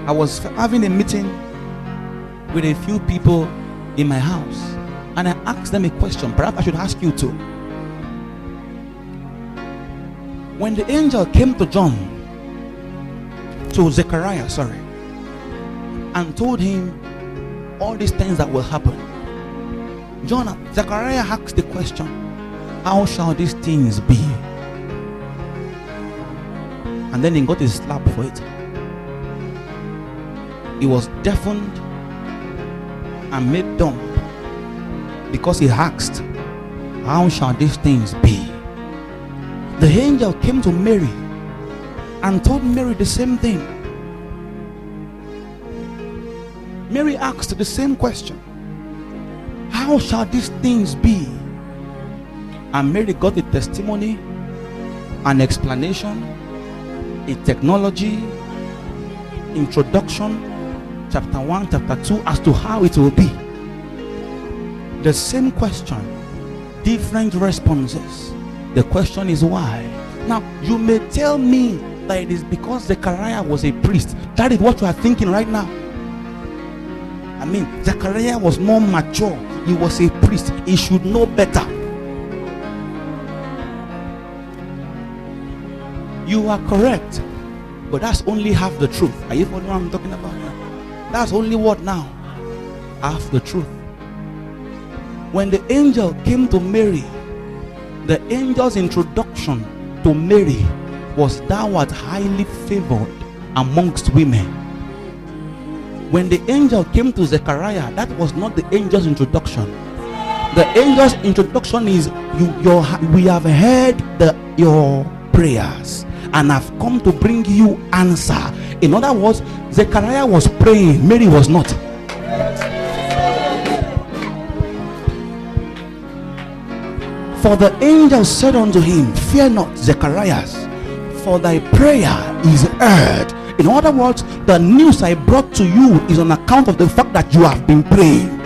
I was having a meeting with a few people in my house, and I asked them a question. Perhaps I should ask you too. When the angel came to Zechariah, and told him all these things that will happen, Zechariah asked the question, how shall these things be? And then he got a slap for it. He was deafened and made dumb because he asked, how shall these things be? The angel came to Mary and told Mary the same thing. Mary asked the same question, how shall these things be? And Mary got a testimony, an explanation, a technology, introduction, chapter 1, chapter 2, as to how it will be. The same question, different responses. The question is why? Now, you may tell me that it is because Zechariah was a priest. That is what you are thinking right now. I mean, Zechariah was more mature. He was a priest. He should know better. You are correct, but that's only half the truth. Are you following what I'm talking about now? That's only what now? Half the truth. When the angel came to Mary, the angel's introduction to Mary was, thou art highly favored amongst women. When the angel came to Zechariah, that was not the angel's introduction. The angel's introduction is, we have heard your prayers and have come to bring you answer. In other words, Zechariah was praying, Mary was not. For the angel said unto him, fear not, Zechariah, for thy prayer is heard. In other words, the news I brought to you is on account of the fact that you have been praying.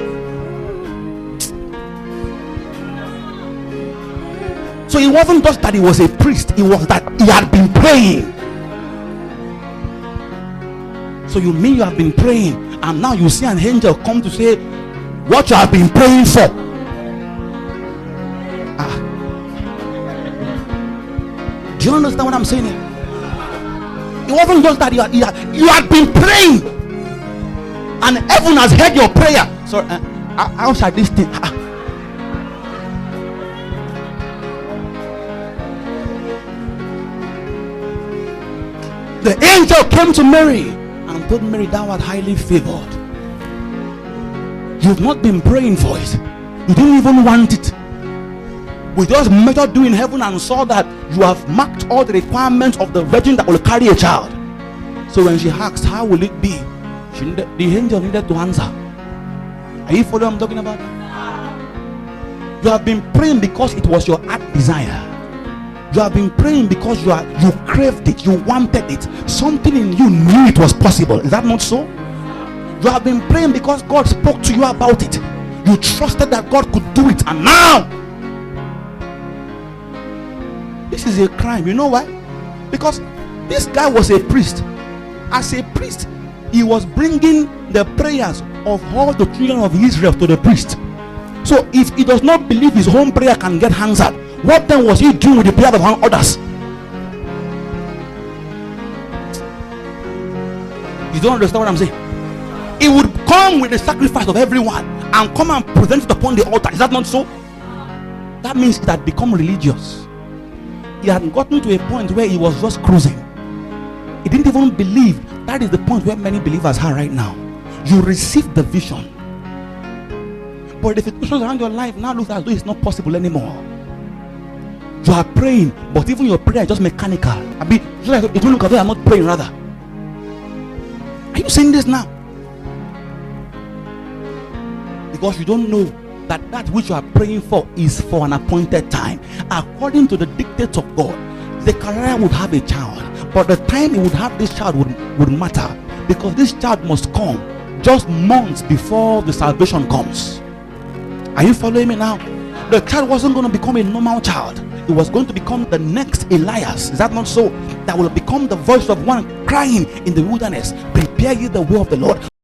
So it wasn't just that he was a priest, it was that he had been praying. So you mean you have been praying, and now you see an angel come to say what you have been praying for? Do you understand what I'm saying here? It wasn't just that you had been praying, and heaven has heard your prayer. So how shall this thing? The angel came to Mary and told Mary, thou art highly favored. You've not been praying for it. You didn't even want it. We just measured you in heaven and saw that you have marked all the requirements of the virgin that will carry a child. So when she asked, how will it be? The angel needed to answer. Are you following what I'm talking about? You have been praying because it was your heart desire. You have been praying because you craved it, you wanted it. Something in you knew it was possible. Is that not so? You have been praying because God spoke to you about it. You trusted that God could do it, and now this is a crime. You know why? Because this guy was a priest. As a priest, he was bringing the prayers of all the children of Israel to the priest. So if he does not believe his own prayer can get answered, what then was he doing with the prayer of others? You don't understand what I'm saying? He would come with the sacrifice of everyone and come and present it upon the altar. Is that not so? That means it had become religious. He had gotten to a point where he was just cruising. He didn't even believe. That is the point where many believers are right now. You receive the vision, but the situations around your life now look as though it's not possible anymore. You are praying, but even your prayer is just mechanical. It will look as though you are not praying, rather. Are you seeing this now? Because you don't know that which you are praying for is for an appointed time. According to the dictates of God, Zechariah would have a child, but the time he would have this child would matter, because this child must come just months before the salvation comes. Are you following me now? The child wasn't going to become a normal child. It was going to become the next Elias. Is that not so? That will become the voice of one crying crying in the wilderness, prepare ye the way of the Lord.